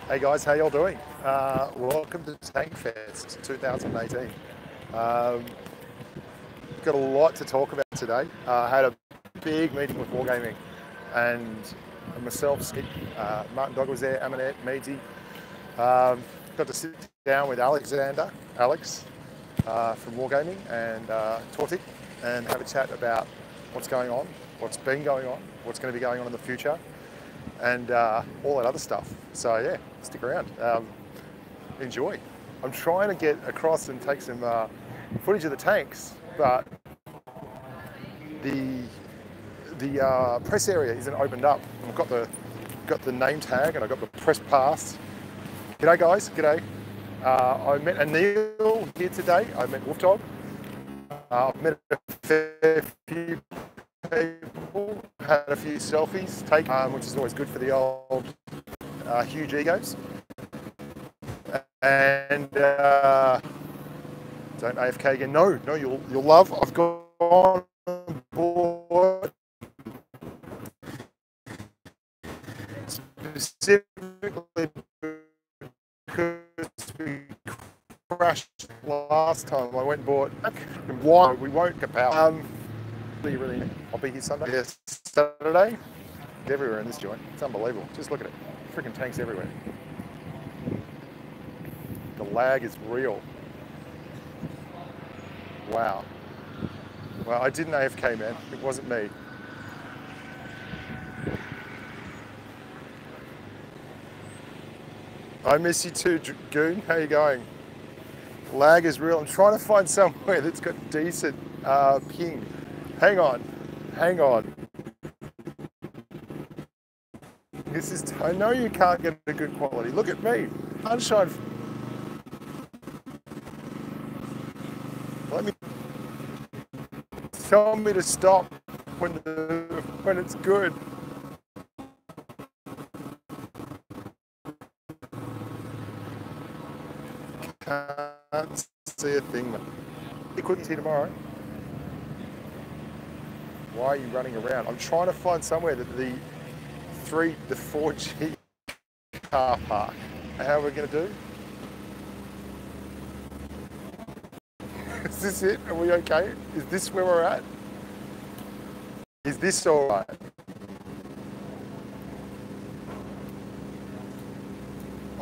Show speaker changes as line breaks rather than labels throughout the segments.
Hey guys, how y'all doing? Welcome to Tankfest 2018. Got a lot to talk about today. I had a big meeting with Wargaming and myself, Skip, Martin Dog was there, Aminette, Meadsy. Got to sit down with Alex from Wargaming and toting and have a chat about what's going on, what's been going on, what's going to be going on in the future, and all that other stuff. So yeah, stick around, enjoy. I'm trying to get across and take some footage of the tanks, but the press area isn't opened up. I've got the name tag and I've got the press pass. G'day guys, g'day. I met Anil here today. I met Wolf Dog. I've met a fair few people, had a few selfies taken, which is always good for the old huge egos. And don't AFK again. No, you'll love. I've gone on board specifically because we crashed last time. I went and bought. Why we won't get power. Really, I'll be here Sunday. Yes, Saturday. Everywhere in this joint. It's unbelievable. Just look at it. Freaking tanks everywhere. The lag is real. Wow. Well, I didn't AFK, man. It wasn't me. I miss you too, Goon. How you going? Lag is real. I'm trying to find somewhere that's got decent ping. Hang on. This is, I know you can't get a good quality. Look at me. Sunshine. Tell me to stop when it's good. Can't see a thing. The equipment's here tomorrow. Why are you running around? I'm trying to find somewhere that the 4G car park. How are we going to do? Is this it? Are we okay? Is this where we're at? Is this all right?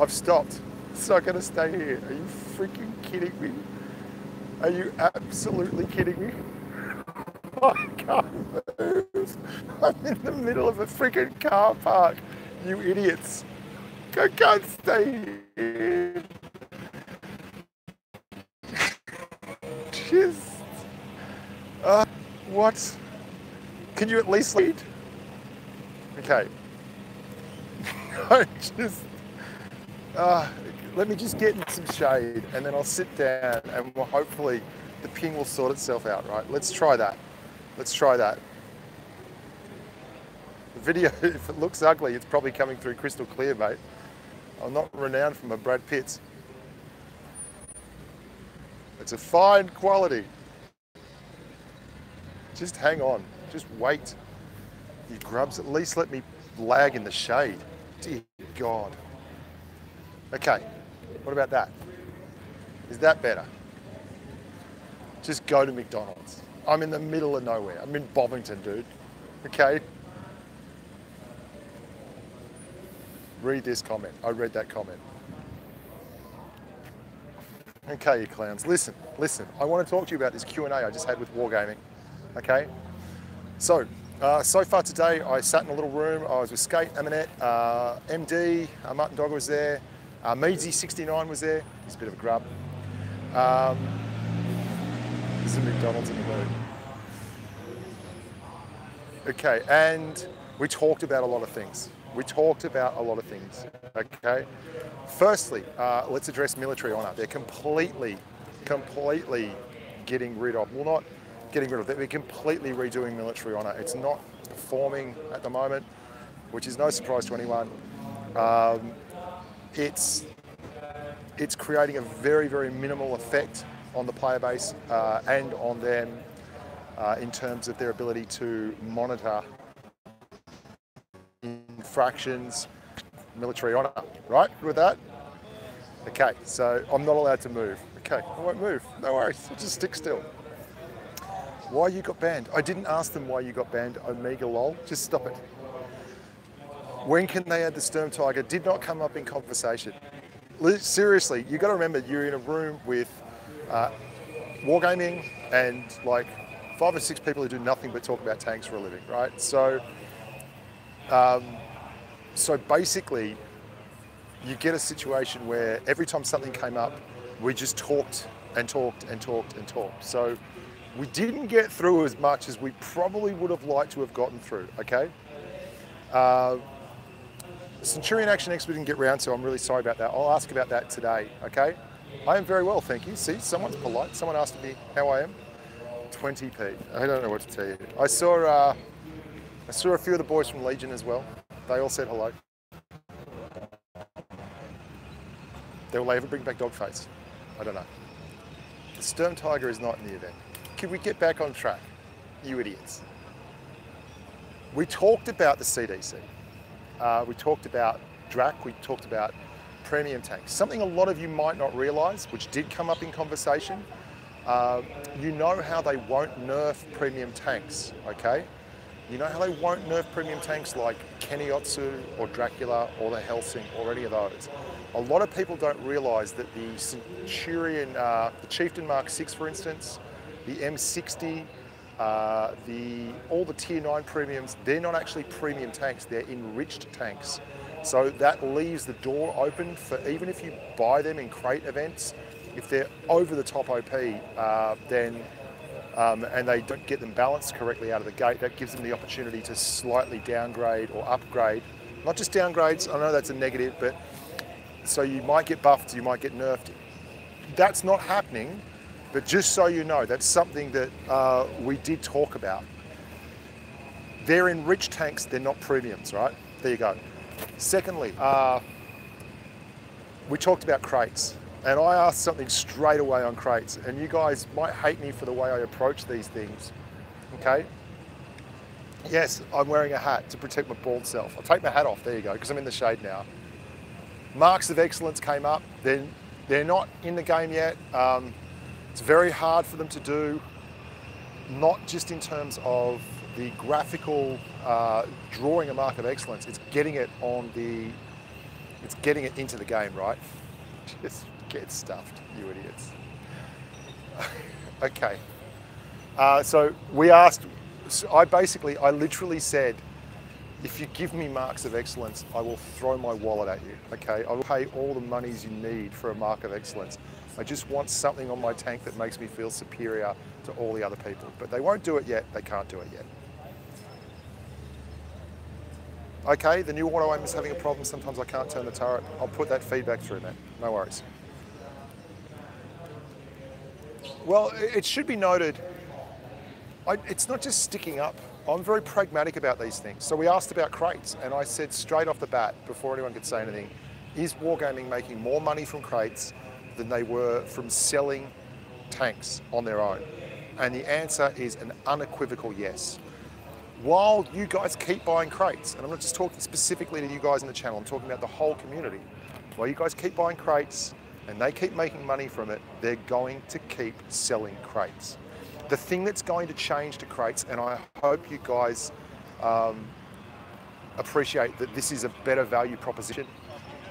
I've stopped. It's not going to stay here. Are you freaking kidding me? Are you absolutely kidding me? I can't move. I'm in the middle of a freaking car park. You idiots. I can't stay here. Just, what? Can you at least lead? Okay. Let me just get in some shade and then I'll sit down and hopefully the ping will sort itself out, right? Let's try that. The video, if it looks ugly, it's probably coming through crystal clear, mate. I'm not renowned for my Brad Pitts. It's a fine quality. Just hang on. Just wait. You grubs, at least let me lag in the shade. Dear God. Okay, what about that? Is that better? Just go to McDonald's. I'm in the middle of nowhere. I'm in Bovington, dude. Okay? Read this comment. I read that comment. Okay, you clowns. Listen. I want to talk to you about this Q&A I just had with Wargaming. Okay? So far today, I sat in a little room. I was with Skate, Aminette, MD, Martin Dog was there. Meadsy 69 was there. He's a bit of a grub. There's a McDonald's in the room. Okay, and we talked about a lot of things. Okay? Firstly, let's address military honour. They're completely getting rid of, well, not getting rid of, they're completely redoing military honour. It's not performing at the moment, which is no surprise to anyone. It's creating a very, very minimal effect on the player base and on them in terms of their ability to monitor infractions, military honour, right? With that? Okay, so I'm not allowed to move. Okay, I won't move. No worries, I'll just stick still. Why you got banned? I didn't ask them why you got banned, Omega lol. Just stop it. When can they add the Sturm Tiger? Did not come up in conversation. Seriously, you got to remember you're in a room with Wargaming and like 5 or 6 people who do nothing but talk about tanks for a living, right? So, so basically, you get a situation where every time something came up, we just talked and talked and talked and talked. So we didn't get through as much as we probably would have liked to have gotten through, okay? Centurion Action Expo didn't get round, so I'm really sorry about that. I'll ask about that today, okay? I am very well, thank you. See, someone's polite. Someone asked me how I am. 20p. I don't know what to tell you. I saw a few of the boys from Legion as well. They all said hello. Will they ever bring back Dogface? I don't know. The Sturm Tiger is not in the event. Can we get back on track? You idiots. We talked about the CDC. We talked about DRAC. We talked about premium tanks. Something a lot of you might not realise, which did come up in conversation. You know how they won't nerf premium tanks, okay? You know how they won't nerf premium tanks like Keniotsu or Dracula or the Helsing or any of those. A lot of people don't realise that the Centurion, the Chieftain Mark 6 for instance, the M60, all the Tier 9 premiums, they're not actually premium tanks, they're enriched tanks. So that leaves the door open for, even if you buy them in crate events, if they're over the top OP, then and they don't get them balanced correctly out of the gate, that gives them the opportunity to slightly downgrade or upgrade. Not just downgrades, I know that's a negative, but so you might get buffed, you might get nerfed. That's not happening, but just so you know, that's something that we did talk about. They're enriched tanks, they're not premiums, right? There you go. Secondly, we talked about crates. And I asked something straight away on crates, and you guys might hate me for the way I approach these things, okay? Yes, I'm wearing a hat to protect my bald self. I'll take my hat off, there you go, because I'm in the shade now. Marks of Excellence came up. They're not in the game yet. It's very hard for them to do, not just in terms of the graphical drawing a Mark of Excellence, it's getting it into the game, right? Just get stuffed, you idiots. Okay. So we asked, I literally said, if you give me Marks of Excellence, I will throw my wallet at you, okay? I will pay all the monies you need for a Mark of Excellence. I just want something on my tank that makes me feel superior to all the other people. But they won't do it yet, they can't do it yet. Okay, the new auto aim is having a problem, sometimes I can't turn the turret. I'll put that feedback through, man, no worries. Well, it should be noted, it's not just sticking up. I'm very pragmatic about these things. So we asked about crates, and I said straight off the bat, before anyone could say anything, is Wargaming making more money from crates than they were from selling tanks on their own? And the answer is an unequivocal yes. While you guys keep buying crates, and I'm not just talking specifically to you guys in the channel, I'm talking about the whole community. While you guys keep buying crates and they keep making money from it, they're going to keep selling crates. The thing that's going to change to crates, and I hope you guys appreciate that this is a better value proposition,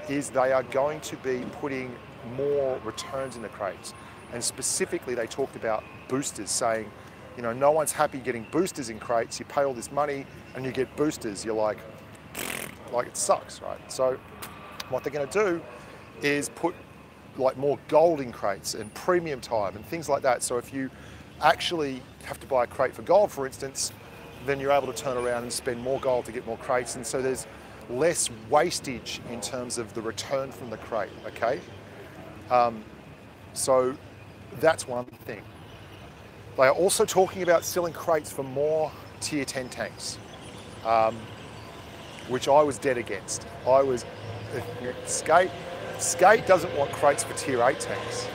is they are going to be putting more returns in the crates. And specifically, they talked about boosters, saying, you know, no one's happy getting boosters in crates. You pay all this money and you get boosters. You're like it sucks, right? So what they're going to do is put like more gold in crates and premium time and things like that. So if you actually have to buy a crate for gold, for instance, then you're able to turn around and spend more gold to get more crates. And so there's less wastage in terms of the return from the crate, okay? So that's one thing. They are also talking about selling crates for more tier 10 tanks, which I was dead against. I was, Skate doesn't want crates for tier 8 tanks.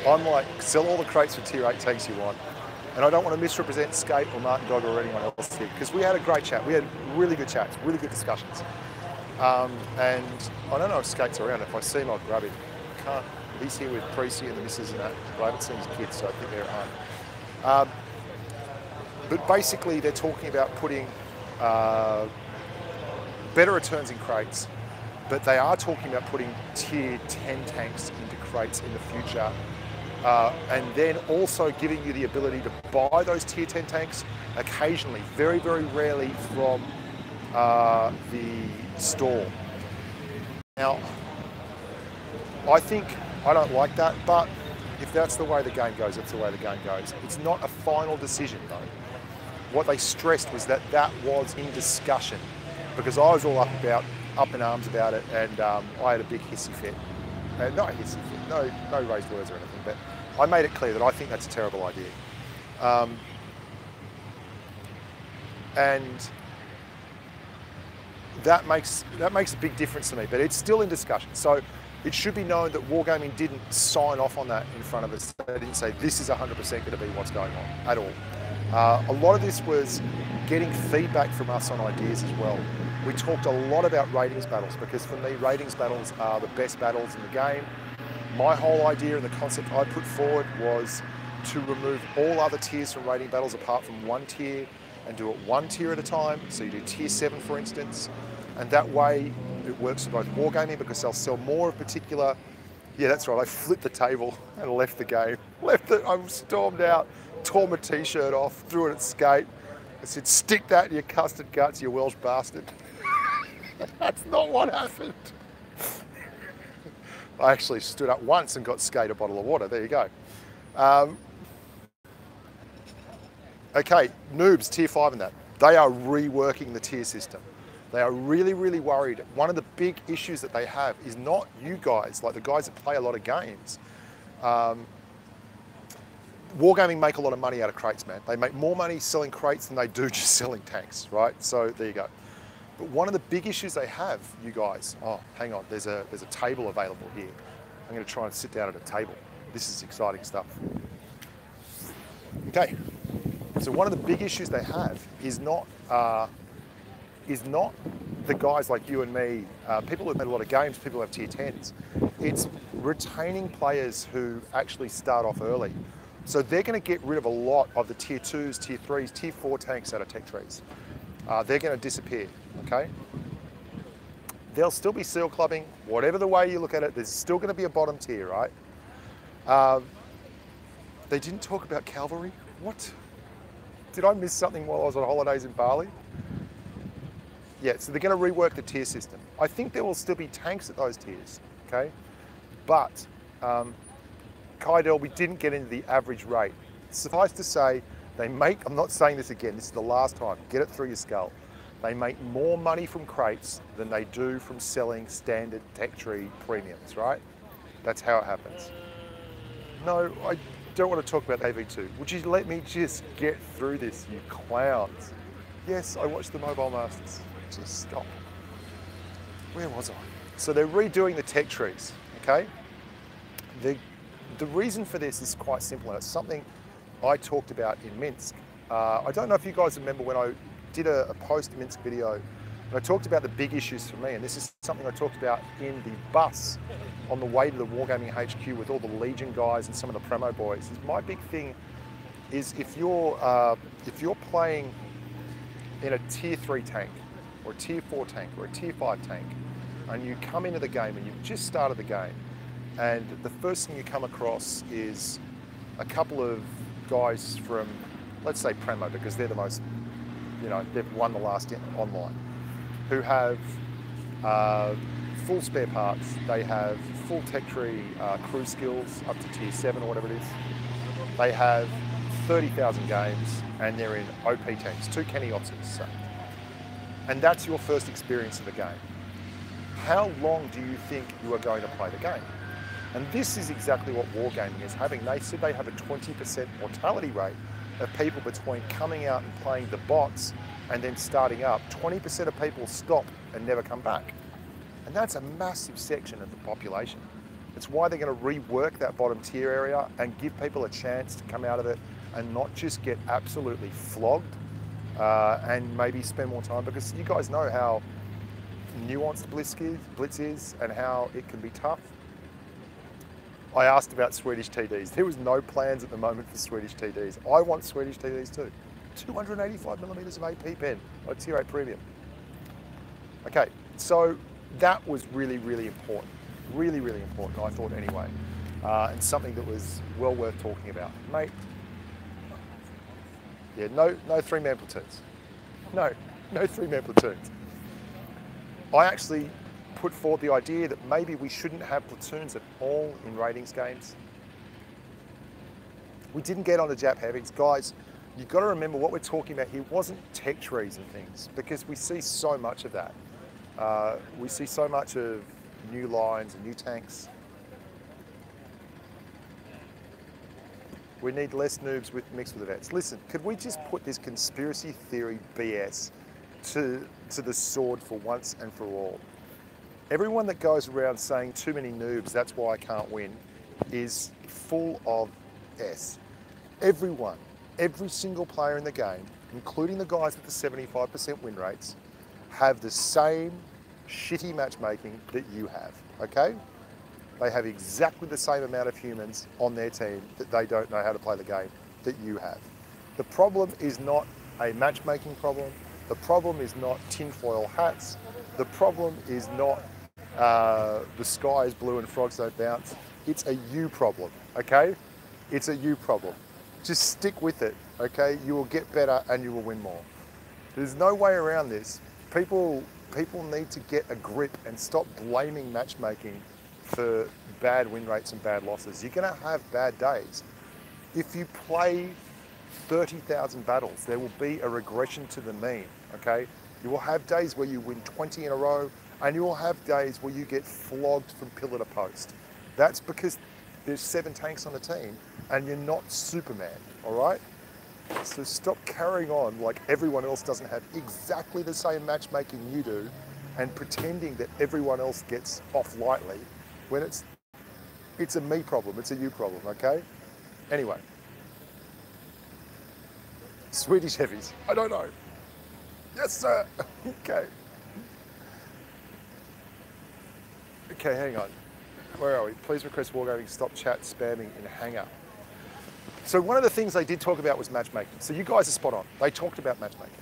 I'm like, sell all the crates for tier 8 tanks you want. And I don't want to misrepresent Skate or Martin Dog or anyone else here, because we had a great chat. We had really good chats, really good discussions. And I don't know if Skate's around. If I see him, I'll grab him. I can't. He's here with Precy and the missus and that. But I haven't seen his kids, so I think they're at home. But basically, they're talking about putting better returns in crates, but they are talking about putting tier 10 tanks into crates in the future, and then also giving you the ability to buy those tier 10 tanks occasionally, very, very rarely from the store. Now, I don't like that, but if that's the way the game goes, it's the way the game goes. It's not a final decision though. What they stressed was that that was in discussion, because I was all up in arms about it, and I had a big hissy fit. Not a hissy fit, no raised words or anything, but I made it clear that I think that's a terrible idea. And that makes a big difference to me, but it's still in discussion. So it should be known that Wargaming didn't sign off on that in front of us. They didn't say this is 100% going to be what's going on at all. A lot of this was getting feedback from us on ideas as well. We talked a lot about ratings battles, because for me, ratings battles are the best battles in the game. My whole idea and the concept I put forward was to remove all other tiers from rating battles apart from one tier, and do it one tier at a time. So you do tier 7, for instance, and that way it works for both Wargaming, because they'll sell more of particular. Yeah, that's right, I flipped the table and left the game. I stormed out, tore my t-shirt off, threw it at Skate. I said, stick that in your custard guts, you Welsh bastard. That's not what happened. I actually stood up once and got Skate a bottle of water. There you go. Okay, noobs, tier 5 and that. They are reworking the tier system. They are really, really worried. One of the big issues that they have is not you guys, like the guys that play a lot of games. Wargaming make a lot of money out of crates, man. They make more money selling crates than they do just selling tanks, right? So there you go. But one of the big issues they have, you guys, oh, hang on, there's a table available here. I'm gonna try and sit down at a table. This is exciting stuff. Okay, so one of the big issues they have is not the guys like you and me, people who've made a lot of games, people who have tier 10s. It's retaining players who actually start off early. So they're going to get rid of a lot of the tier 2s, tier 3s, tier 4 tanks out of tech trees. They're going to disappear, okay? There'll still be seal clubbing, whatever the way you look at it, there's still going to be a bottom tier, right? They didn't talk about cavalry? What? Did I miss something while I was on holidays in Bali? Yeah, so they're going to rework the tier system. I think there will still be tanks at those tiers, okay? But Kaidel, we didn't get into the average rate. Suffice to say, they make, I'm not saying this again, this is the last time, get it through your skull. They make more money from crates than they do from selling standard tech tree premiums, right? That's how it happens. No, I don't want to talk about AV2. Would you let me just get through this, you clowns? Yes, I watched the Mobile Masters. Just stop. Where was I? So they're redoing the tech trees, okay? The reason for this is quite simple, and it's something I talked about in Minsk. I don't know if you guys remember when I did a post-Minsk video, and I talked about the big issues for me, and this is something I talked about in the bus on the way to the Wargaming HQ with all the Legion guys and some of the Premo boys. My big thing is if you're playing in a tier 3 tank, or a tier 4 tank, or a tier 5 tank, and you come into the game and you've just started the game, and the first thing you come across is a couple of guys from, let's say Premo, because they're the most, you know, they've won the last online, who have full spare parts, they have full tech tree crew skills up to tier 7 or whatever it is. They have 30,000 games and they're in OP tanks, 2 Kenny Otzes. So. And that's your first experience of the game. How long do you think you are going to play the game? And this is exactly what Wargaming is having. They said they have a 20% mortality rate of people between coming out and playing the bots and then starting up. 20% of people stop and never come back. And that's a massive section of the population. It's why they're going to rework that bottom tier area and give people a chance to come out of it and not just get absolutely flogged and maybe spend more time, because you guys know how nuanced Blitz is and how it can be tough. I asked about Swedish TDs. There was no plans at the moment for Swedish TDs. I want Swedish TDs too. 285mm of AP pen, a Tier 8 Premium. Okay, so that was really, really important. Really, really important, I thought anyway. And something that was well worth talking about. Mate, yeah, no 3-man platoons. No 3-man platoons. I actually put forward the idea that maybe we shouldn't have platoons at all in ratings games. We didn't get onto Jap heavies. Guys, you've got to remember what we're talking about here wasn't tech trees and things, because we see so much of that. We see so much of new lines and new tanks. We need less noobs mixed with the vets. Listen, could we just put this conspiracy theory BS to the sword for once and for all? Everyone that goes around saying too many noobs, that's why I can't win, is full of S. Everyone, every single player in the game, including the guys with the 75% win rates, have the same shitty matchmaking that you have, okay? They have exactly the same amount of humans on their team that they don't know how to play the game that you have. The problem is not a matchmaking problem. The problem is not tinfoil hats. The problem is not the sky is blue and frogs don't bounce. It's a you problem, okay? It's a you problem. Just stick with it, okay? You will get better and you will win more. There's no way around this. People need to get a grip and stop blaming matchmaking for bad win rates and bad losses. You're gonna have bad days. If you play 30,000 battles, there will be a regression to the mean, okay? You will have days where you win 20 in a row, and you will have days where you get flogged from pillar to post. That's because there's 7 tanks on the team, and you're not Superman, all right? So stop carrying on like everyone else doesn't have exactly the same matchmaking you do, and pretending that everyone else gets off lightly, when it's a me problem, it's a you problem, okay? Anyway. Swedish heavies, I don't know. Yes, sir, okay. Okay, hang on. Where are we? Please request Wargaming stop chat spamming in Hangout. So one of the things they did talk about was matchmaking. So you guys are spot on. They talked about matchmaking.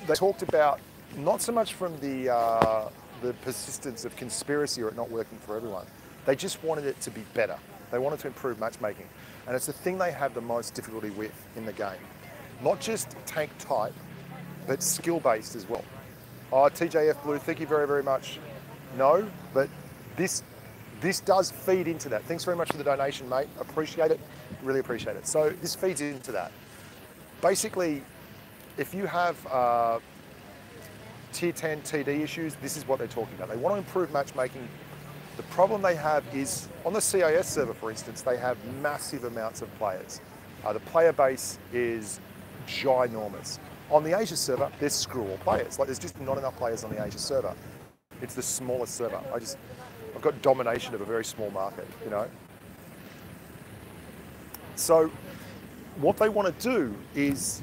They talked about not so much from the persistence of conspiracy or it not working for everyone. They just wanted it to be better. They wanted to improve matchmaking. And it's the thing they have the most difficulty with in the game. Not just tank type, but skill-based as well. Oh, TJF Blue, thank you very, very much. No, but this does feed into that. Thanks very much for the donation, mate. Appreciate it, really appreciate it. So this feeds into that. Basically, if you have tier 10 TD issues, this is what they're talking about. They want to improve matchmaking. The problem they have is, on the CIS server, for instance, they have massive amounts of players. The player base is ginormous. On the Asia server, there's screw all players. Like, there's just not enough players on the Asia server. It's the smallest server. I've got domination of a very small market, you know? So what they want to do is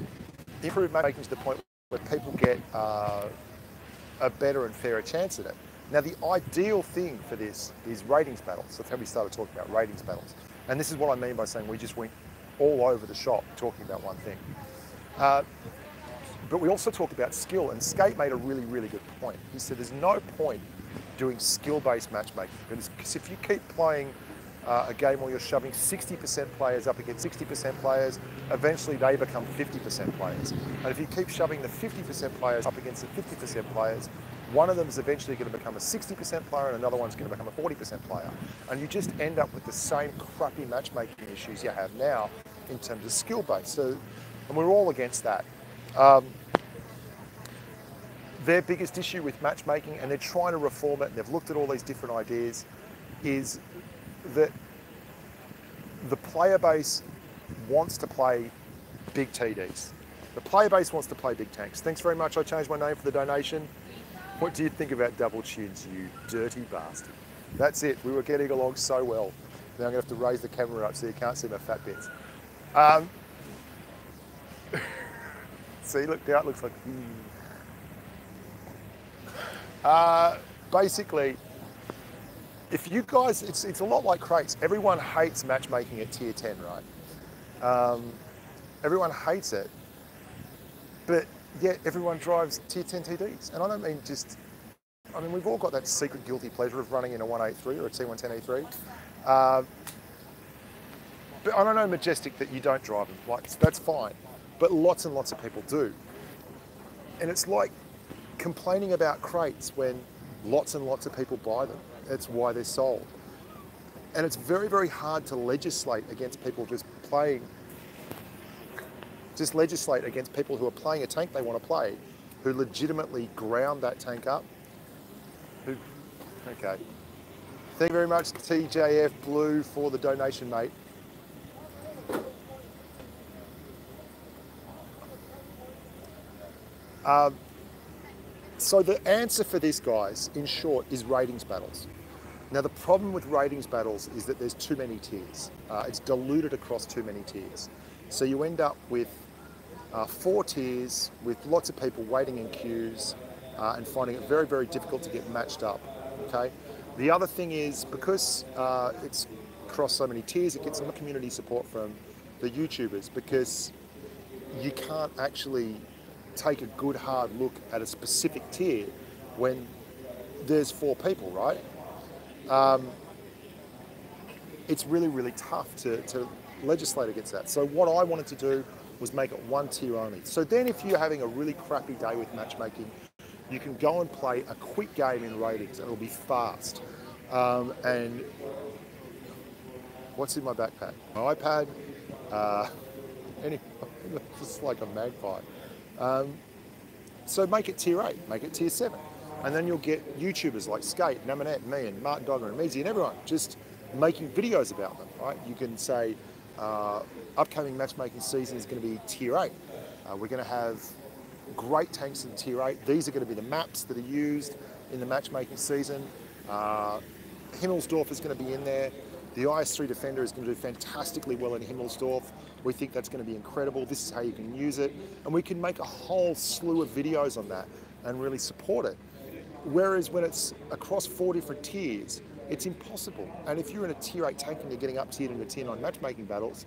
improve matchmaking to the point where people get a better and fairer chance at it. Now, the ideal thing for this is ratings battles. That's how we started talking about ratings battles. And this is what I mean by saying we just went all over the shop talking about one thing. But we also talked about skill, and Skate made a really, really good point. He said there's no point doing skill-based matchmaking, because if you keep playing a game where you're shoving 60% players up against 60% players, eventually they become 50% players. And if you keep shoving the 50% players up against the 50% players, one of them is eventually going to become a 60% player and another one's going to become a 40% player. And you just end up with the same crappy matchmaking issues you have now in terms of skill-based. So, and we're all against that. Their biggest issue with matchmaking, and they're trying to reform it, and they've looked at all these different ideas, is that the player base wants to play big TDs. The player base wants to play big tanks. Thanks very much. I changed my name for the donation. What do you think about double tunes, you dirty bastard? That's it. We were getting along so well. Now I'm going to have to raise the camera up so you can't see my fat bits. See, look, now it looks like... Basically, if you guys, it's a lot like crates. Everyone hates matchmaking at tier 10, right? Everyone hates it, but yet everyone drives tier 10 TDs. And I don't mean just, I mean, we've all got that secret guilty pleasure of running in a 183 or a T110E3. But I don't know, Majestic, that you don't drive them. Like, that's fine. But lots and lots of people do. And it's like complaining about crates when lots and lots of people buy them. That's why they're sold. And it's very, very hard to legislate against people just legislate against people who are playing a tank they want to play, who legitimately ground that tank up. Okay. Thank you very much, TJF Blue, for the donation, mate. So the answer for this, guys, in short, is ratings battles. Now, the problem with ratings battles is that there's too many tiers. It's diluted across too many tiers. So you end up with 4 tiers with lots of people waiting in queues and finding it very, very difficult to get matched up, okay? The other thing is, because it's across so many tiers, it gets a lot of community support from the YouTubers, because you can't actually take a good hard look at a specific tier when there's 4 people, right? It's really, really tough to legislate against that. So what I wanted to do was make it 1 tier only. So then if you're having a really crappy day with matchmaking, you can go and play a quick game in ratings and it'll be fast. And what's in my backpack? My iPad, anyway, just like a magpie. So make it tier 8, make it tier 7. And then you'll get YouTubers like Skate, and Amanette, me, and Martin Dogger, and Meezy, and everyone just making videos about them, right? You can say, upcoming matchmaking season is going to be tier 8. We're going to have great tanks in tier 8. These are going to be the maps that are used in the matchmaking season. Himmelsdorf is going to be in there. The IS-3 Defender is going to do fantastically well in Himmelsdorf. We think that's going to be incredible. This is how you can use it. And we can make a whole slew of videos on that and really support it. Whereas when it's across 4 different tiers, it's impossible. And if you're in a tier 8 tank and you're getting up tiered into tier 9 matchmaking battles,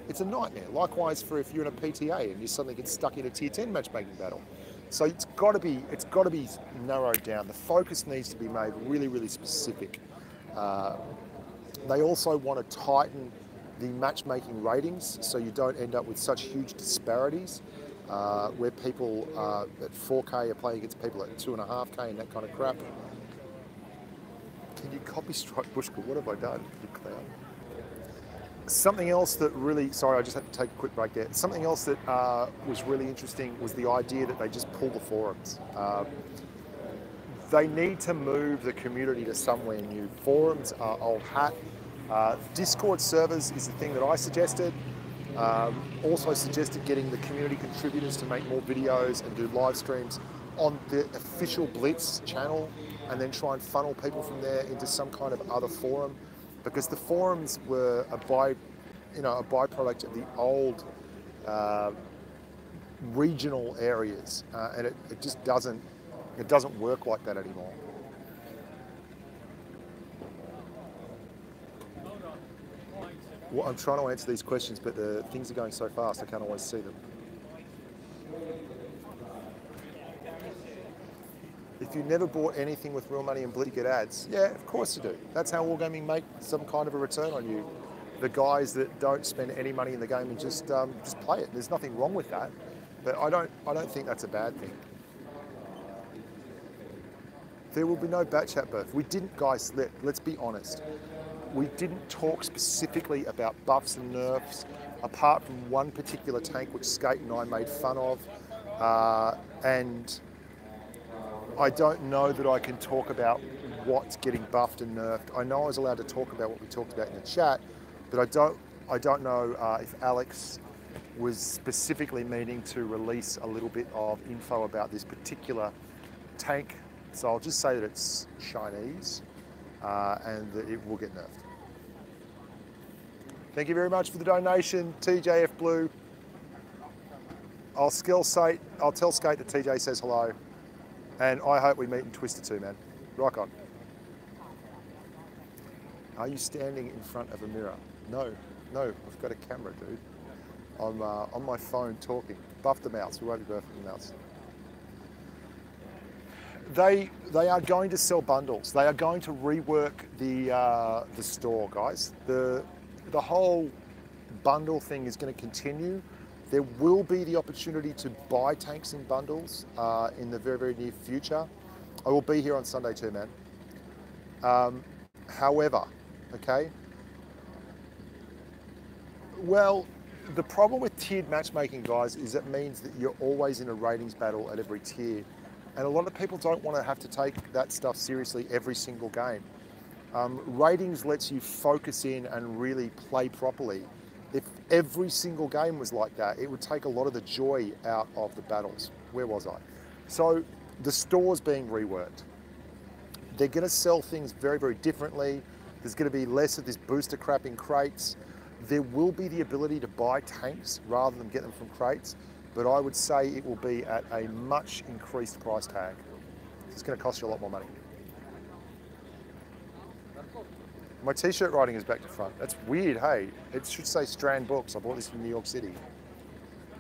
it's a nightmare. Likewise for if you're in a PTA and you suddenly get stuck in a tier 10 matchmaking battle. So it's got to be narrowed down. The focus needs to be made really, really specific. They also want to tighten the matchmaking ratings so you don't end up with such huge disparities where people at 4K are playing against people at 2.5K and that kind of crap. Can you copy strike Bushka? What have I done? You clown. Something else that really, sorry, I just had to take a quick break there. Something else that was really interesting was the idea that they just pull the forums. They need to move the community to somewhere new. Forums are old hat. Discord servers is the thing that I suggested. Also suggested getting the community contributors to make more videos and do live streams on the official Blitz channel, and then try and funnel people from there into some kind of other forum, because the forums were a byproduct of the old regional areas, and it just doesn't work like that anymore. Well, I'm trying to answer these questions, but the things are going so fast I can't always see them. If you never bought anything with real money and Blitz, you get ads. Yeah, of course you do. That's how Wargaming make some kind of a return on you. The guys that don't spend any money in the game and just play it. There's nothing wrong with that, but I don't think that's a bad thing. There will be no bat chat buff. We didn't, guys. Let's be honest. We didn't talk specifically about buffs and nerfs, apart from one particular tank which Skate and I made fun of, and I don't know that I can talk about what's getting buffed and nerfed. I know I was allowed to talk about what we talked about in the chat, but I don't know if Alex was specifically meaning to release a little bit of info about this particular tank. So I'll just say that it's Chinese and that it will get nerfed. Thank you very much for the donation, TJF Blue. I'll tell Skate that TJ says hello. And I hope we meet in Twister too, man. Rock on. Are you standing in front of a mirror? No, I've got a camera, dude. I'm on my phone talking. Buff the mouse. We won't be buffing the mouse. They are going to sell bundles. They are going to rework the store, guys. The whole bundle thing is going to continue. There will be the opportunity to buy tanks in bundles in the very, very near future. I will be here on Sunday too, man. However, okay, well, the problem with tiered matchmaking, guys, is it means that you're always in a ratings battle at every tier. And a lot of people don't want to have to take that stuff seriously every single game. Ratings lets you focus in and really play properly. If every single game was like that, it would take a lot of the joy out of the battles. Where was I? So the store's being reworked. They're going to sell things very, very differently. There's going to be less of this booster crap in crates. There will be the ability to buy tanks rather than get them from crates, but I would say it will be at a much increased price tag. It's going to cost you a lot more money. My t-shirt writing is back to front. That's weird, hey? It should say Strand Books. I bought this from New York City.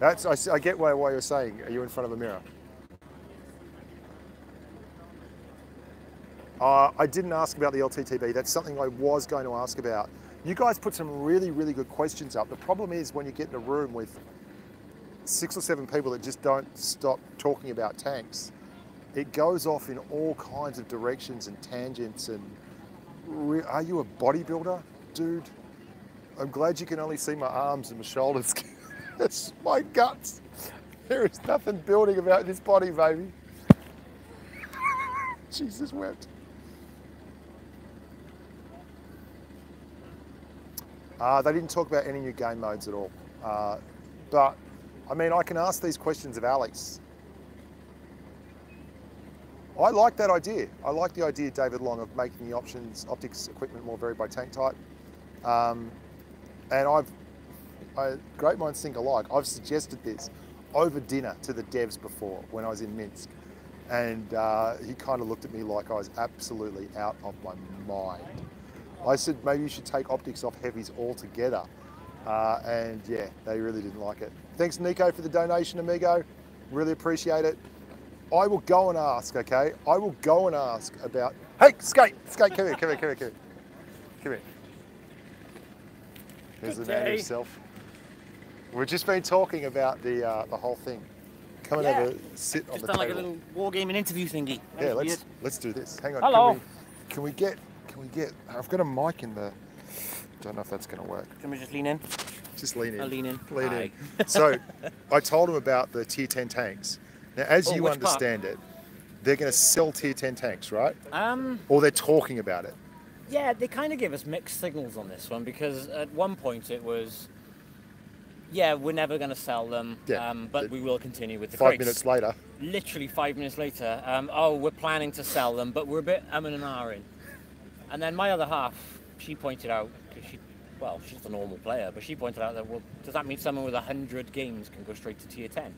I get why you're saying, are you in front of a mirror? I didn't ask about the LTTB. That's something I was going to ask about. You guys put some really, really good questions up. The problem is when you get in a room with 6 or 7 people that just don't stop talking about tanks, it goes off in all kinds of directions and tangents. And are you a bodybuilder, dude? I'm glad you can only see my arms and my shoulders. That's my guts. There is nothing building about this body, baby. Jesus wept. They didn't talk about any new game modes at all. But, I mean, I can ask these questions of Alex. I like that idea. I like the idea, David Long, of making the optics equipment more varied by tank type. And great minds think alike. I've suggested this over dinner to the devs before when I was in Minsk. And he kind of looked at me like I was absolutely out of my mind. I said, maybe you should take optics off heavies altogether. And yeah, they really didn't like it. Thanks, Nico, for the donation, amigo. Really appreciate it. I will go and ask, okay? I will go and ask about, hey, Skate, come here. Come here. There's the man himself. We've just been talking about the whole thing. Come and have a sit on the table. Just done like a
little Wargaming interview thingy.
Yeah, let's do this. Hang on.
Hello.
Can we get, I've got a mic in the, don't know if that's going to work.
Can we just lean in?
Just lean in.
I'll lean in.
Lean in. So I told him about the tier 10 tanks. Now, as you understand it, they're going to sell tier 10 tanks, right? Or they're talking about it.
Yeah, they kind of gave us mixed signals on this one because at one point it was, yeah, we're never going to sell them, but we will continue with the crates.
5 minutes later.
Literally 5 minutes later, oh, we're planning to sell them, but we're a bit and ahhing. And then my other half, she pointed out, well, she's a normal player, but she pointed out that, well, does that mean someone with 100 games can go straight to tier 10?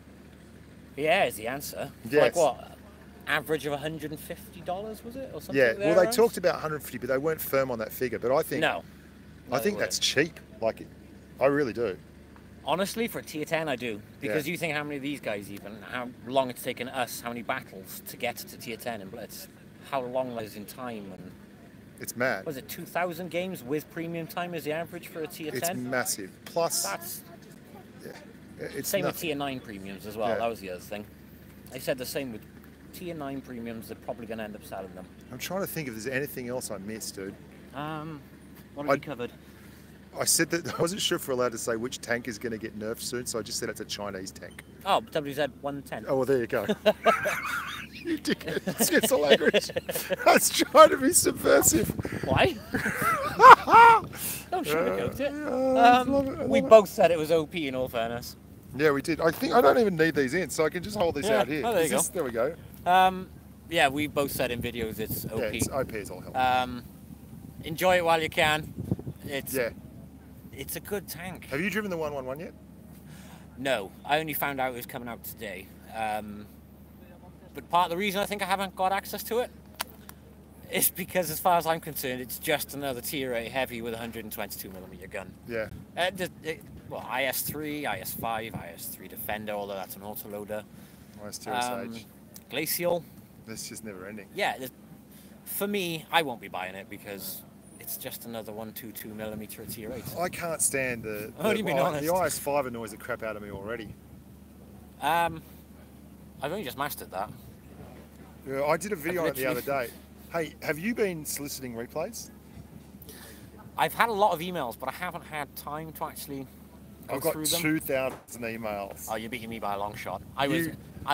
Yeah, is the answer.
Yes.
Like what? Average of $150, was it? Or something?
Yeah, well, they talked about 150, but they weren't firm on that figure. But I think, I think that's cheap. Like, I really do.
Honestly, for a tier 10, I do. Because you think how many of these guys even, how long it's taken us, how many battles to get to tier 10 in Blitz, how long that is in time. And
it's mad.
Was it 2,000 games with premium time is the average for a tier 10?
It's massive. Plus,
that's...
Yeah. It's
same with tier 9 premiums as well.
Yeah.
That was the other thing. They said the same with tier 9 premiums. They're probably going to end up selling them.
I'm trying to think if there's anything else I missed, dude.
What have we covered?
I said that I wasn't sure if we're allowed to say which tank is going to get nerfed soon, so I just said it's a Chinese tank.
Oh, WZ-110.
Oh, well, there you go. You dickhead. It's the language. I was trying to be subversive.
Why? Don't sugarcoat it. We both said it was OP in all fairness.
Yeah, we did. I think I don't even need these in, so I can just hold this out here.
Oh, there you go.
There we go.
Yeah, we both said in videos it's OP.
Yeah, it's OP as all hell.
Enjoy it while you can. It's a good tank.
Have you driven the 111 yet?
No, I only found out it was coming out today. But part of the reason I think I haven't got access to it is because, as far as I'm concerned, it's just another tier 8 heavy with a 122mm gun.
Yeah.
Well, IS-3, IS-5, IS-3 Defender, although that's an autoloader.
IS-2
Glacial.
It's just never ending.
Yeah, for me, I won't be buying it because it's just another 122mm at tier 8.
I can't stand the IS-5 annoys the crap out of me already.
I've only just mastered that.
Yeah, I did a video on it the other day. Hey, have you been soliciting replays?
I've had a lot of emails, but I haven't had time to actually go through them.
I've got 2,000 emails.
Oh, you're beating me by a long shot. I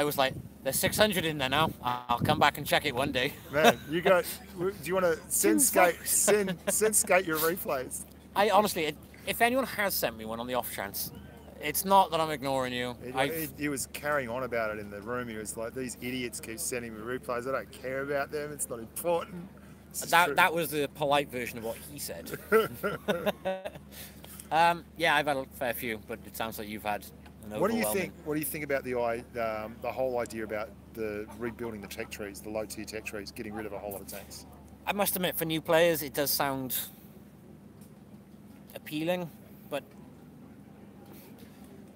was like, there's 600 in there now. I'll come back and check it one day.
Man, you go. Do you want to send Skate your replays?
I honestly, if anyone has sent me one on the off chance, it's not that I'm ignoring you.
He was carrying on about it in the room. He was like, these idiots keep sending me replays. I don't care about them. It's not important.
That was the polite version of what he said. Yeah, I've had a fair few, but it sounds like you've had an overwhelming.
What do you think about the whole idea about rebuilding the tech trees, the low tier tech trees, getting rid of a whole lot of tanks?
I must admit, for new players, it does sound appealing, but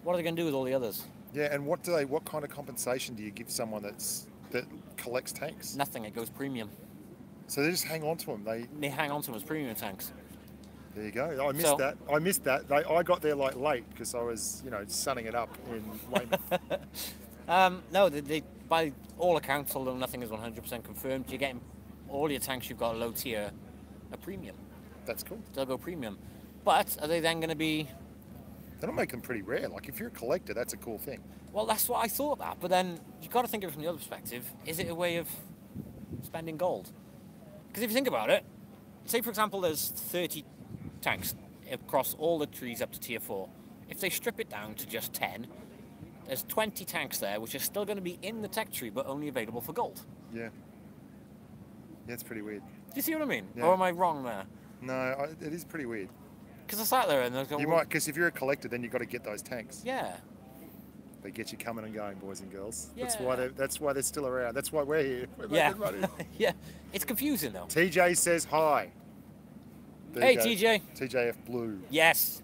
what are they going to do with all the others?
Yeah, and what kind of compensation do you give someone that collects tanks?
Nothing. It goes premium.
So they just hang on to them.
They hang on to them as premium tanks.
There you go. I missed that. I got there like late because I was, sunning it up in Weymouth.
No, by all accounts, although nothing is 100% confirmed, you're getting all your tanks you've got a low tier, a premium.
That's cool.
They'll go premium. But are they then going to be...
That'll make them pretty rare. Like, if you're a collector, that's a cool thing.
Well, that's what I thought that. But then you've got to think of it from the other perspective. Is it a way of spending gold? Because if you think about it, say, for example, there's 30 tanks across all the trees up to tier 4. If they strip it down to just 10, there's 20 tanks there, which are still going to be in the tech tree, but only available for gold.
Yeah. Yeah, it's pretty weird.
Do you see what I mean?
Yeah.
Or am I wrong there?
No, it is pretty weird.
Because I sat there and I was going...
because if you're a collector, then you've got to get those tanks.
Yeah.
They get you coming and going, boys and girls.
Yeah.
That's why they're still around. That's why we're here. We're making money.
Yeah. It's confusing, though.
TJ says hi.
Hey, TJ.
TJF Blue.
Yes.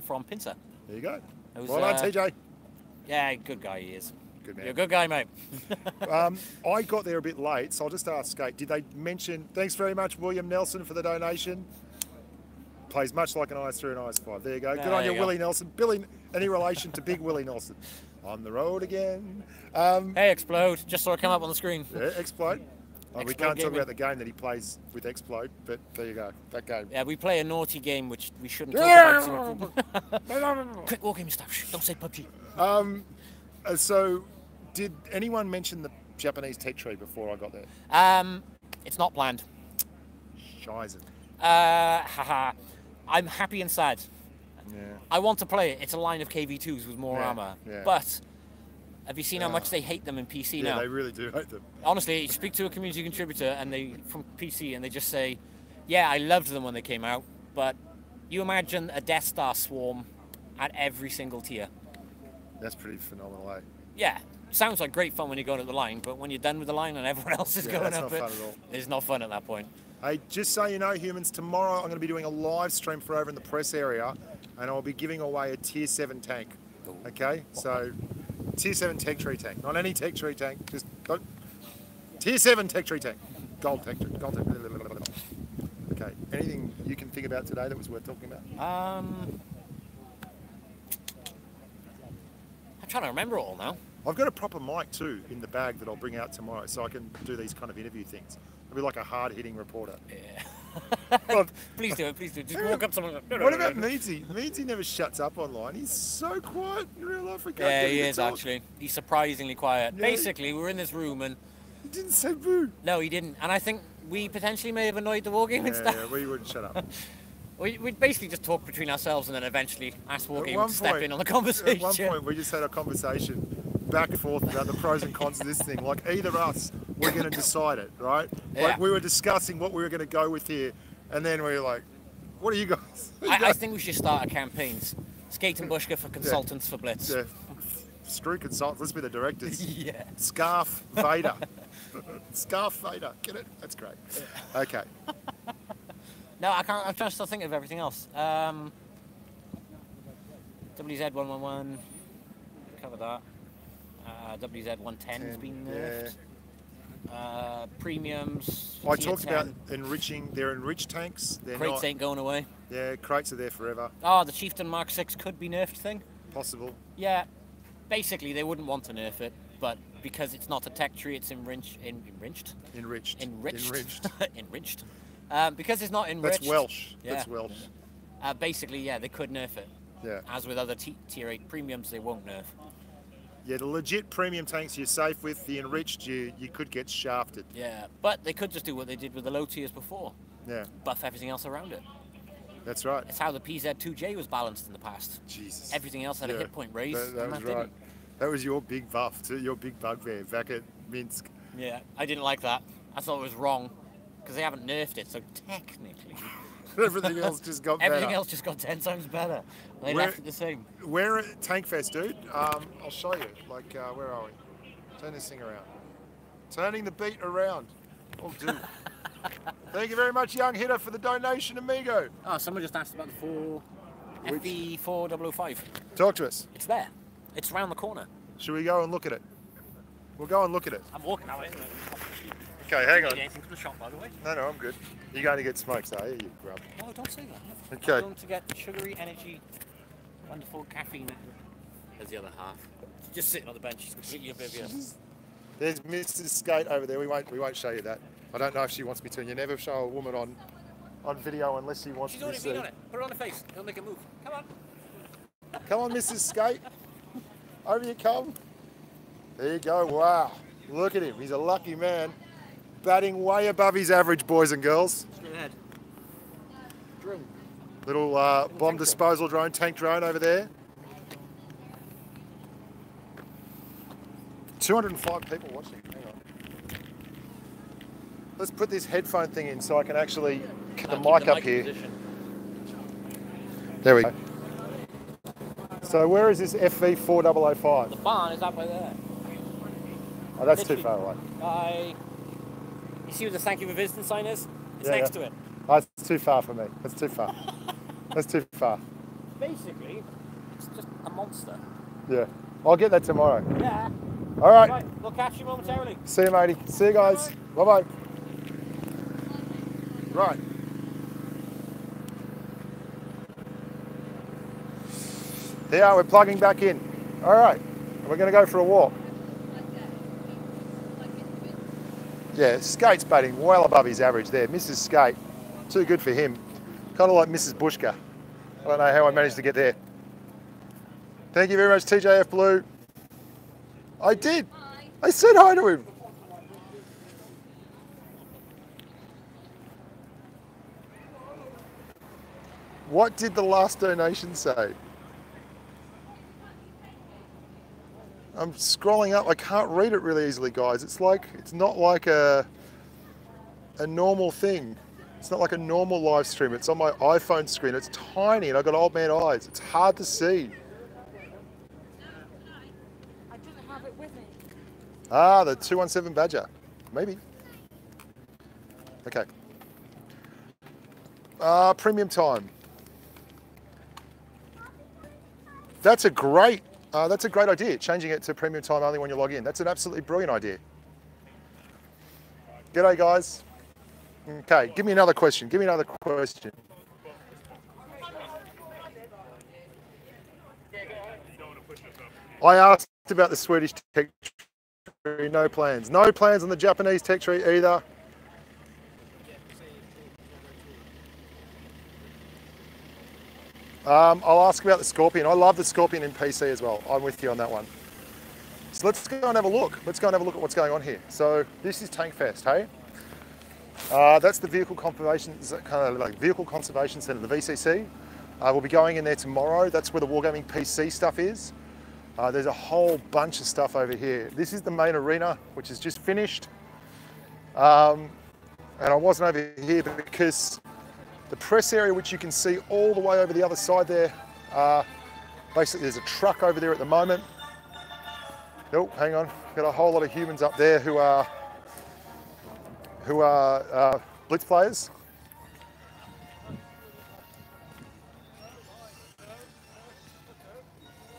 From Pincer.
There you go.
Well
done, TJ.
Yeah, good guy he is.
Good man.
You're a good guy, mate.
I got there a bit late, so I'll just ask Skate. Did they mention... Thanks very much, William Nelson, for the donation. Plays much like an IS-3 and IS-5. There you go. Good on you, Willie Nelson. Billy, any relation to Big Willie Nelson? On the road again.
Hey, Explode. Just saw it come up on the screen.
Yeah, Explode.
Explode
we can't talk
gaming.
about the game that he plays with Explode, but there you go. That game.
Yeah, we play a naughty game which we shouldn't talk about. Quick Wargaming stuff. Shh, don't say PUBG.
So, did anyone mention the Japanese tech tree before I got there?
It's not planned.
Shizen.
Haha. I'm happy and sad.
Yeah.
I want to play it. It's a line of KV2s with more armor.
Yeah.
But have you seen how much they hate them in PC now?
Yeah, they really do hate them.
Honestly, you speak to a community contributor from PC and they just say, yeah, I loved them when they came out, but you imagine a Death Star swarm at every single tier.
That's pretty phenomenal, eh?
Yeah. Sounds like great fun when you're going at the line, but when you're done with the line and everyone else is going up it, it's not fun at that point.
Hey, just so you know, humans, tomorrow I'm going to be doing a live stream for over in the press area, and I'll be giving away a tier 7 tank. Okay, so tier 7 tech tree tank, not any tech tree tank, just tier 7 tech tree tank, gold tech tree, gold tech. Okay, anything you can think about today that was worth talking about?
I'm trying to remember it all now.
I've got a proper mic too in the bag that I'll bring out tomorrow, so I can do these kind of interview things. I'll be like a hard-hitting reporter.
Yeah. Please do it. Just walk up to someone.
What about Meadsy? Meadsy never shuts up online. He's so quiet in real life.
Yeah, he is actually. He's surprisingly quiet. Yeah. Basically, we're in this room and...
He didn't say boo.
No, he didn't. And I think we potentially may have annoyed the Wargaming staff.
Yeah, we wouldn't shut up.
We'd basically just talk between ourselves and then eventually ask Wargaming to step in on the conversation.
At one point, we just had a conversation back and forth about the pros and cons of this thing. Like, either us, we're going to decide it, right?
Yeah.
Like, we were discussing what we were going to go with here, and then we were like, what are you guys?
I think we should start a campaign. Skate and Bushka for consultants for Blitz.
Yeah. Screw consultants, let's be the directors.
Yeah.
Scarf Vader. Scarf Vader, get it? That's great.
Yeah.
Okay.
No, I can't. I'm trying to still think of everything else. WZ111, cover that. WZ110's been nerfed.
Yeah.
Premiums.
I talked about enriching. They're enriched tanks. They're
Crates
not.
ain't going away.
Yeah, crates are there forever.
Oh, the Chieftain Mark 6 could be nerfed thing.
Possible.
Yeah, basically they wouldn't want to nerf it, but because it's not a tech tree, it's enriched. Because it's not enriched.
That's Welsh.
Yeah.
That's Welsh.
Basically, yeah, they could nerf it.
Yeah.
As with other tier 8 premiums, they won't nerf.
Yeah, the legit premium tanks you're safe with. The enriched, you could get shafted.
Yeah, but they could just do what they did with the low tiers before.
Yeah.
Buff everything else around it.
That's right.
It's how the PZ2J was balanced in the past.
Jesus.
Everything else had a hit point raise.
That was right. That was your big buff, your big bugbear back at Minsk.
Yeah, I didn't like that. I thought it was wrong because they haven't nerfed it, so technically
everything else just got better.
Everything else just got 10 times better. They left it the same.
We're at Tankfest, dude. I'll show you. Like, where are we? Turn this thing around. Turning the beat around. I'll do. Thank you very much, young hitter, for the donation, amigo.
Oh, someone just asked about the FV4005.
Talk to us.
It's there. It's around the corner.
Should we go and look at it? We'll go and look at it.
I'm walking that way.
Okay, hang on.
Anything from the shop, by the way?
No, I'm good. You're going to get smokes, are you grub?
No, don't say that.
Okay.
I'm going to get sugary energy, wonderful caffeine. There's the other half. She's just sitting on the bench. She's completely oblivious.
There's Mrs. Skate over there. We won't show you that. I don't know if she wants me to. And you never show a woman on video unless she wants to see.
She's already been on it. Put her on the face. Don't make it move. Come on.
Come on, Mrs. Skate. Over you come. There you go. Wow. Look at him. He's a lucky man. Batting way above his average, boys and girls.
Straight ahead. Drone.
Little bomb disposal drone, tank drone over there. 205 people watching. Hang on. Let's put this headphone thing in so I can actually get the mic up here. There we go. So where is this FV4005?
The barn is up by there.
Oh, that's too far away.
You see what the thank you for visiting sign is? It's next to it.
Oh, it's too far for me. That's too far. That's too far.
Basically, it's just a monster.
Yeah. I'll get that tomorrow.
Yeah.
All right.
Right, we'll catch you momentarily.
See you, matey. See you guys. Bye-bye. Right. Here, we're plugging back in. All right. We're going to go for a walk. Yeah, Skate's batting well above his average there. Mrs. Skate, too good for him. Kind of like Mrs. Bushka. I don't know how I managed to get there. Thank you very much, TJF Blue. I did. I said hi to him. What did the last donation say? I'm scrolling up. I can't read it really easily, guys. It's not like a normal thing. It's not like a normal live stream. It's on my iPhone screen. It's tiny and I've got old man eyes. It's hard to see.
I didn't have it with me.
Ah, the 217 Badger. Maybe. Okay. Premium time. That's a great idea, changing it to premium time only when you log in. That's an absolutely brilliant idea. G'day, guys. Okay, give me another question. Give me another question. I asked about the Swedish tech tree, no plans. No plans on the Japanese tech tree either. I'll ask about the Scorpion. I love the Scorpion in PC as well. I'm with you on that one. So let's go and have a look. Let's go and have a look at what's going on here. So this is Tankfest, hey? That's the Vehicle Conservation Centre, the VCC. We'll be going in there tomorrow. That's where the Wargaming PC stuff is. There's a whole bunch of stuff over here. This is the main arena, which is just finished. And I wasn't over here because the press area, which you can see all the way over the other side there, basically there's a truck over there at the moment. Oh, hang on. Got a whole lot of humans up there who are Blitz players.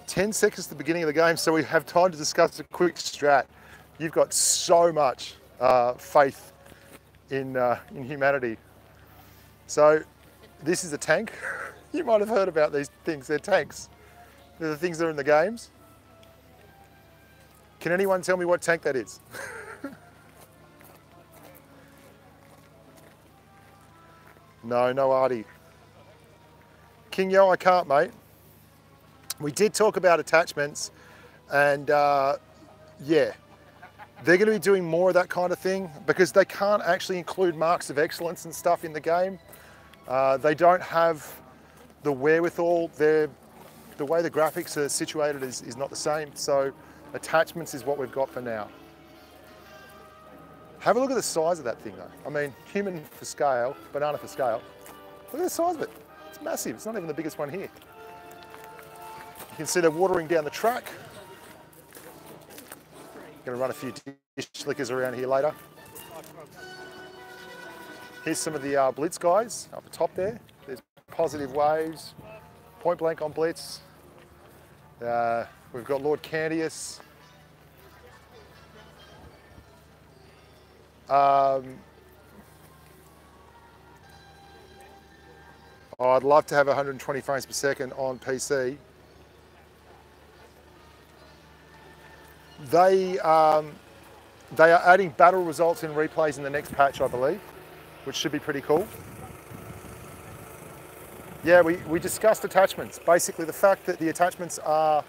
"10 seconds to the beginning of the game, so we have time to discuss a quick strat." You've got so much faith in humanity. So this is a tank. You might have heard about these things. They're tanks. They're the things that are in the games. Can anyone tell me what tank that is? No Artie. King Yo, I can't, mate. We did talk about attachments, and yeah, they're going to be doing more of that kind of thing because they can't actually include marks of excellence and stuff in the game. They don't have the wherewithal. The way the graphics are situated is not the same. So attachments is what we've got for now. Have a look at the size of that thing though. I mean, human for scale, banana for scale. Look at the size of it. It's massive. It's not even the biggest one here. You can see they're watering down the track. Going to run a few dish slickers around here later. Here's some of the Blitz guys up the top there. There's Positive Waves, Point Blank on Blitz. We've got Lord Candius. I'd love to have 120 frames per second on PC. They are adding battle results in replays in the next patch, I believe, which should be pretty cool. Yeah, we discussed attachments. Basically, the fact that the attachments are,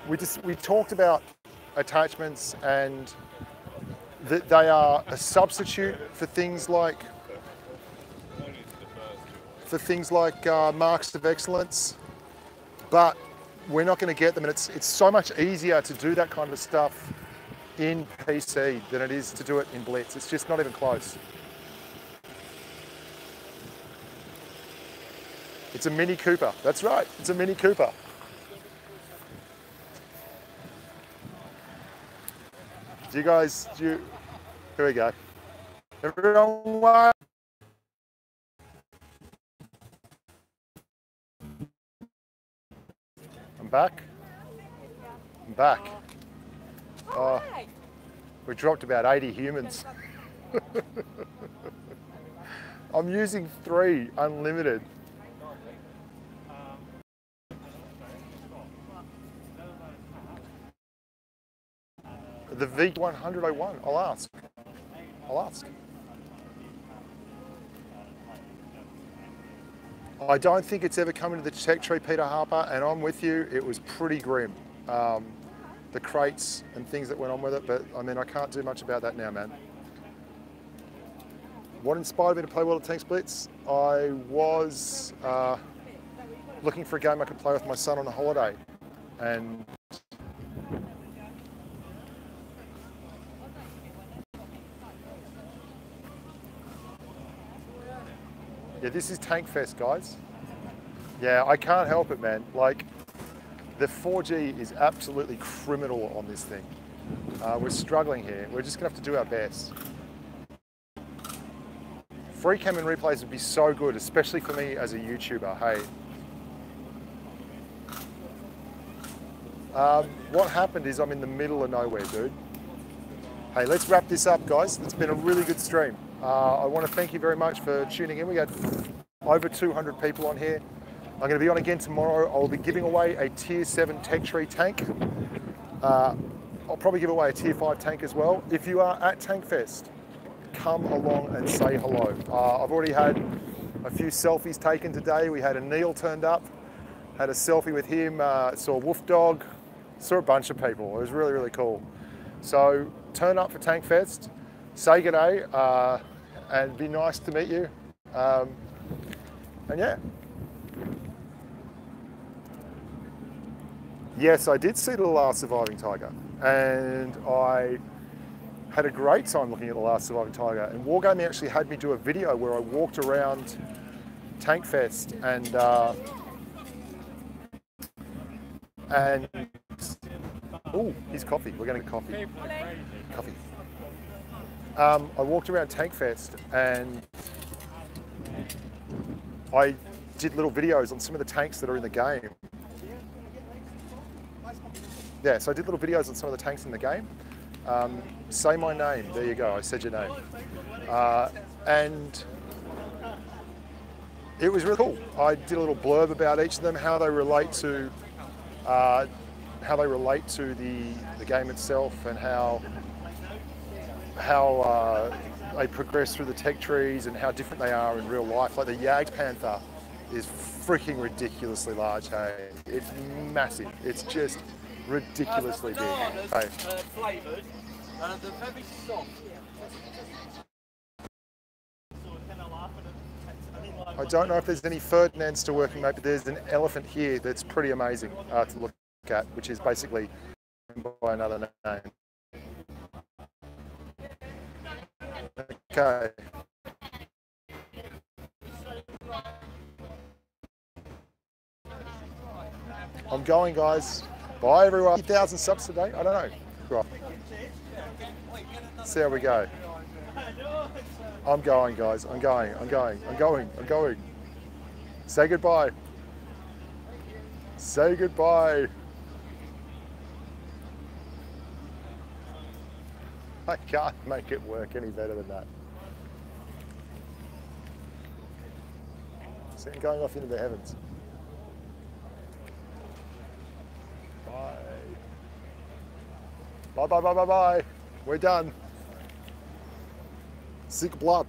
we talked about attachments and that they are a substitute for things like marks of excellence, but we're not going to get them, and it's so much easier to do that kind of stuff in PC than it is to do it in Blitz. It's just not even close. It's a Mini Cooper. That's right, it's a Mini Cooper. Here we go. Everyone, I'm back. Oh, we dropped about 80 humans. I'm using 3 unlimited. The V10001, I'll ask. I don't think it's ever come into the tech tree, Peter Harper, and I'm with you, it was pretty grim. The crates and things that went on with it, but I mean, I can't do much about that now, man. What inspired me to play World of Tanks Blitz? I was looking for a game I could play with my son on a holiday, and yeah, this is Tankfest, guys. Yeah, I can't help it, man. Like, the 4G is absolutely criminal on this thing. We're struggling here. We're just gonna have to do our best. Free cam and replays would be so good, especially for me as a YouTuber, hey. What happened is I'm in the middle of nowhere, dude. Hey, let's wrap this up, guys. It's been a really good stream. I want to thank you very much for tuning in. We got over 200 people on here. I'm going to be on again tomorrow. I'll be giving away a Tier 7 Tech Tree tank. I'll probably give away a Tier 5 tank as well. If you are at Tankfest, come along and say hello. I've already had a few selfies taken today. We had a Neil turned up, had a selfie with him, saw Wolf Dog, saw a bunch of people. It was really, really cool. So turn up for Tankfest, say g'day, and be nice to meet you. And yeah. Yes, I did see The Last Surviving Tiger, and I had a great time looking at The Last Surviving Tiger. And Wargaming actually had me do a video where I walked around Tankfest and Oh, here's coffee. We're going to coffee. Coffee. I walked around Tankfest and I did little videos on some of the tanks that are in the game. Yeah, so I did little videos on some of the tanks in the game. Say my name. There you go. I said your name. And it was really cool. I did a little blurb about each of them, how they relate to the game itself, and how they progress through the tech trees and how different they are in real life. Like the Yag Panther is freaking ridiculously large. Hey, it's massive. It's just ridiculously big. Hey.
Flavoured, they're very soft.
I don't know if there's any Ferdinand still working, mate, but there's an elephant here that's pretty amazing to look at, which is basically by another name. Okay. I'm going, guys. Bye, everyone. 8,000 subs today? I don't know. Right. See how we go. I'm going, guys. I'm going. Say goodbye. Say goodbye. I can't make it work any better than that. See it going off into the heavens. Bye. Bye, bye, bye, bye, bye. We're done. Sick blood.